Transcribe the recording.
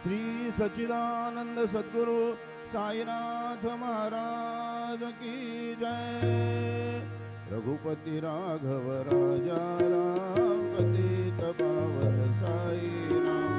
श्री सच्चिदानंद सद्गुरु साईनाथ महाराज की जय। रघुपति राघव राजा राम पतित पावन साई राम।